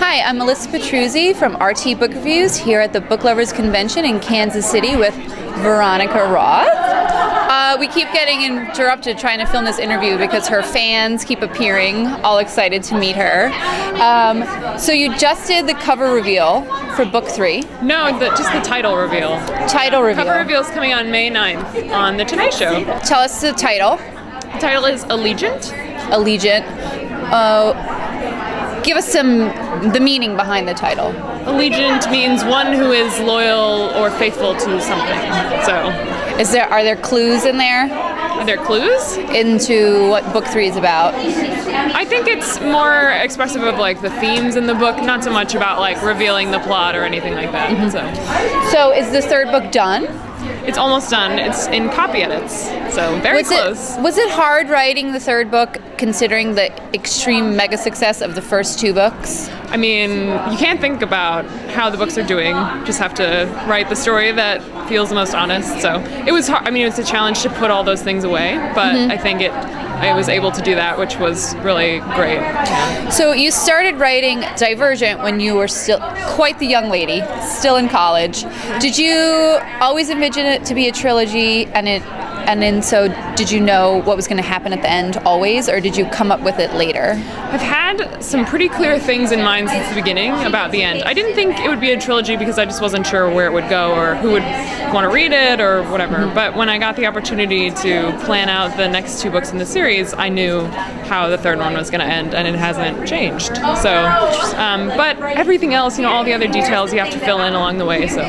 Hi, I'm Elissa Petruzzi from RT Book Reviews here at the Booklovers Convention in Kansas City with Veronica Roth. We keep getting interrupted trying to film this interview because her fans keep appearing, all excited to meet her. So you just did the cover reveal for book 3. No, just the title reveal. Title reveal. Cover reveal is coming on May 9th on The Today Show. Tell us the title. The title is Allegiant. Allegiant. Give us the meaning behind the title. Allegiant means one who is loyal or faithful to something. So, are there clues in there? Are there clues into what book 3 is about? I think it's more expressive of like the themes in the book, not so much about like revealing the plot or anything like that. Mm-hmm. So is the third book done? It's almost done. It's in copy edits, so very close. Was it hard writing the third book, considering the extreme mega success of the first 2 books? I mean, you can't think about how the books are doing. You just have to write the story that feels the most honest. So it was hard. I mean, it was a challenge to put all those things away, but I think I was able to do that, which was really great. Yeah. So you started writing Divergent when you were still quite the young lady, still in college. Did you always envision it to be a trilogy, and then so did you know what was going to happen at the end always, or did you come up with it later? I've had some pretty clear things in mind since the beginning about the end. I didn't think it would be a trilogy because I just wasn't sure where it would go or who would want to read it or whatever. But when I got the opportunity to plan out the next 2 books in the series, I knew how the third one was going to end, and it hasn't changed. So, but everything else, all the other details you have to fill in along the way. So,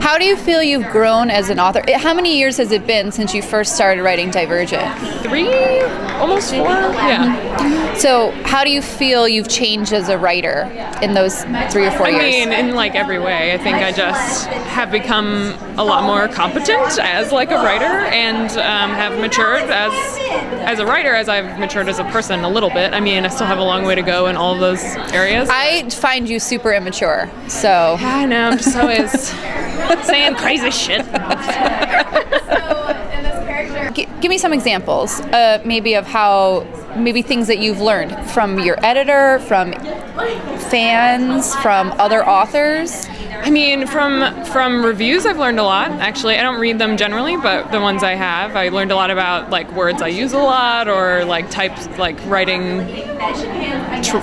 how do you feel you've grown as an author? How many years has it been since you first started writing Divergent? 3, almost 4. Yeah. So, how do you feel you've changed as a writer in those 3 or 4 years? I mean, in like every way. I think I just have become a lot more competent as like a writer, and have matured as a writer as I've matured as a person a little bit. I mean, I still have a long way to go in all of those areas. I find you super immature, so. Yeah, I know, I'm just always saying crazy shit. Give me some examples, maybe of maybe things that you've learned from your editor, from fans, from other authors. I mean, from reviews, I've learned a lot. Actually, I don't read them generally, but the ones I have, I learned a lot about like words I use a lot, or like types, like writing,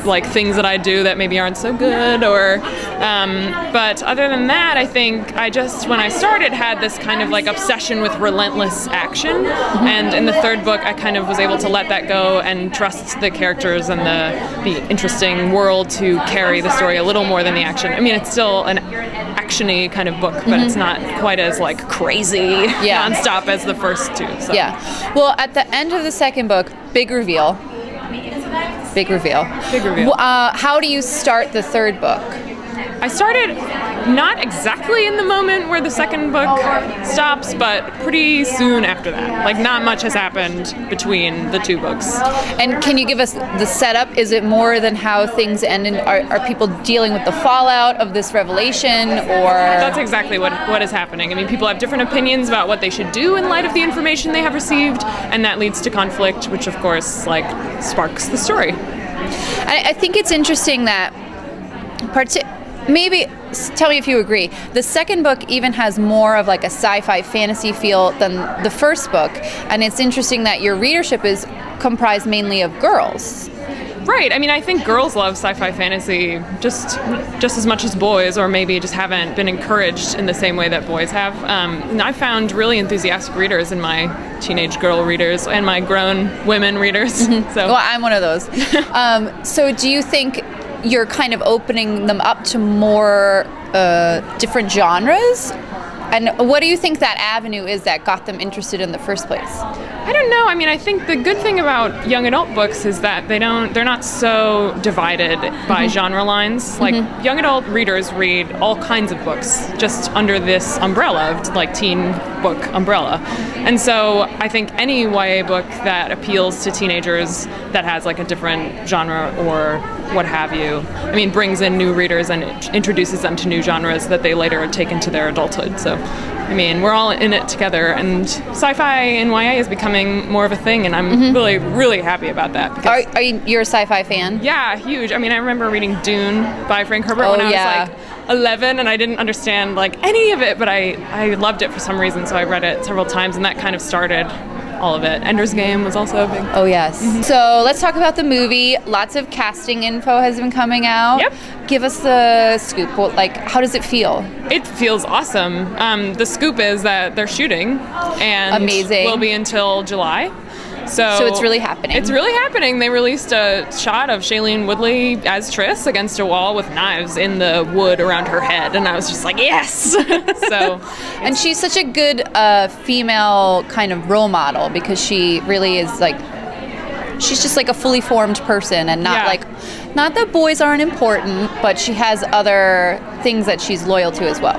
like things that I do that maybe aren't so good. Or, but other than that, I think I just, when I started, had this kind of like obsession with relentless action, and in the third book, I kind of was able to let that go and trust the characters and the interesting world to carry the story a little more than the action. I mean, it's still an action-y kind of book, but it's not quite as like crazy nonstop as the first 2. So. Yeah. Well, at the end of the second book, big reveal. Big reveal. Big reveal. How do you start the third book? I started not exactly in the moment where the second book stops, but pretty soon after that. Like, not much has happened between the 2 books. And can you give us the setup? Is it more than how things end? And are people dealing with the fallout of this revelation, or? That's exactly what is happening. I mean, people have different opinions about what they should do in light of the information they have received, and that leads to conflict, which of course, like, sparks the story. I think it's interesting that maybe tell me if you agree. The second book even has more of like a sci-fi fantasy feel than the first book, and it's interesting that your readership is comprised mainly of girls. Right. I mean, I think girls love sci-fi fantasy just as much as boys, or maybe just haven't been encouraged in the same way that boys have. And I found really enthusiastic readers in my teenage girl readers and my grown women readers. So. Well, I'm one of those. So do you think you're kind of opening them up to more different genres? And what do you think that avenue is that got them interested in the first place? I don't know. I mean, I think the good thing about young adult books is that they're not so divided by genre lines. Like, young adult readers read all kinds of books just under this umbrella of like teen book umbrella. And so I think any YA book that appeals to teenagers that has like a different genre or what have you. I mean, brings in new readers and introduces them to new genres that they later take into their adulthood. So, I mean, we're all in it together, and sci-fi and YA is becoming more of a thing, and I'm really, really happy about that. Are you're a sci-fi fan? Yeah, huge. I mean, I remember reading Dune by Frank Herbert when I was like 11, and I didn't understand like any of it, but I loved it for some reason, so I read it several times, and that kind of started all of it. Ender's Game was also a big... Oh, yes. So let's talk about the movie. Lots of casting info has been coming out. Yep. Give us the scoop. Well, like, how does it feel? It feels awesome. The scoop is that they're shooting, and amazing. Will be until July. So it's really happening. It's really happening. They released a shot of Shailene Woodley as Triss against a wall with knives in the wood around her head, and I was just like, yes! And she's such a good female kind of role model, because she really is like, she's just like a fully formed person, and not like, not that boys aren't important, but she has other things that she's loyal to as well.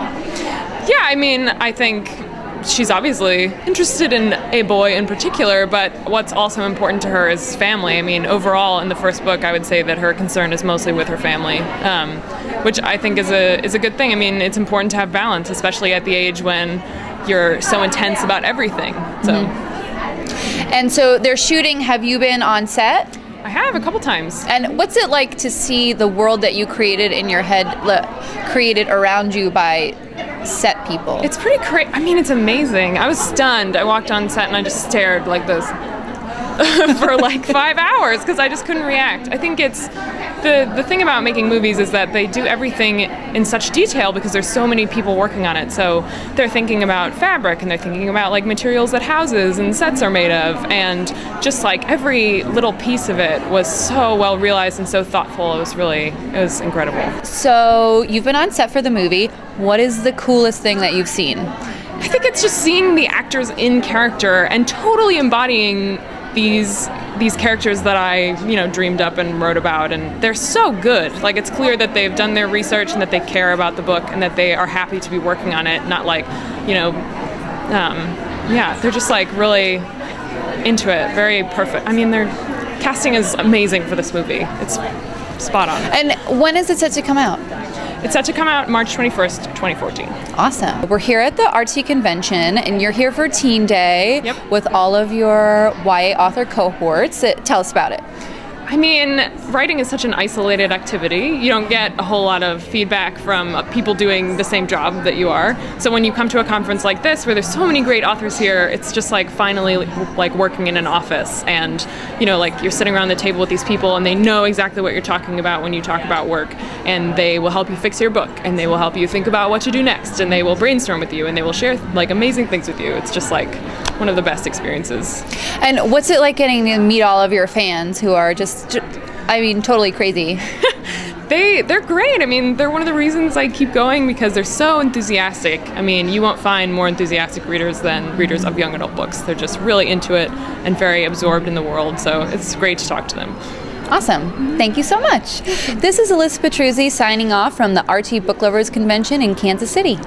Yeah, I mean, I think she's obviously interested in a boy in particular, but what's also important to her is family. I mean, overall, in the first book, I would say that her concern is mostly with her family, which I think is a good thing. I mean, it's important to have balance, especially at the age when you're so intense about everything. So. And so they're shooting. Have you been on set? I have a couple times. And what's it like to see the world that you created in your head created around you by set people? It's pretty crazy. I mean, it's amazing. I was stunned. I walked on set and I just stared like this for like 5 hours because I just couldn't react. I think it's the thing about making movies is that they do everything in such detail because there's so many people working on it. So they're thinking about fabric, and they're thinking about like materials that houses and sets are made of, and just like every little piece of it was so well realized and so thoughtful. It was incredible. So you've been on set for the movie. What is the coolest thing that you've seen? I think it's just seeing the actors in character and totally embodying these characters that I, dreamed up and wrote about, and they're so good. Like, it's clear that they've done their research and that they care about the book and that they are happy to be working on it, not like, they're just like really into it. Very perfect. I mean, their casting is amazing for this movie. It's spot on. And when is it set to come out? It's set to come out March 21st, 2014. Awesome. We're here at the RT Convention, and you're here for Teen Day with all of your YA author cohorts. Tell us about it. I mean, writing is such an isolated activity. You don't get a whole lot of feedback from people doing the same job that you are. So when you come to a conference like this, where there's so many great authors here, it's just like finally like working in an office, and like you're sitting around the table with these people, and they know exactly what you're talking about when you talk about work, and they will help you fix your book, and they will help you think about what to do next, and they will brainstorm with you, and they will share like amazing things with you. It's just like one of the best experiences. And what's it like getting to meet all of your fans who are just totally crazy? They're great. I mean, they're one of the reasons I keep going, because they're so enthusiastic. I mean, you won't find more enthusiastic readers than readers of young adult books. They're just really into it and very absorbed in the world, so it's great to talk to them. Awesome. Thank you so much. This is Elissa Petruzzi signing off from the RT Booklovers Convention in Kansas City.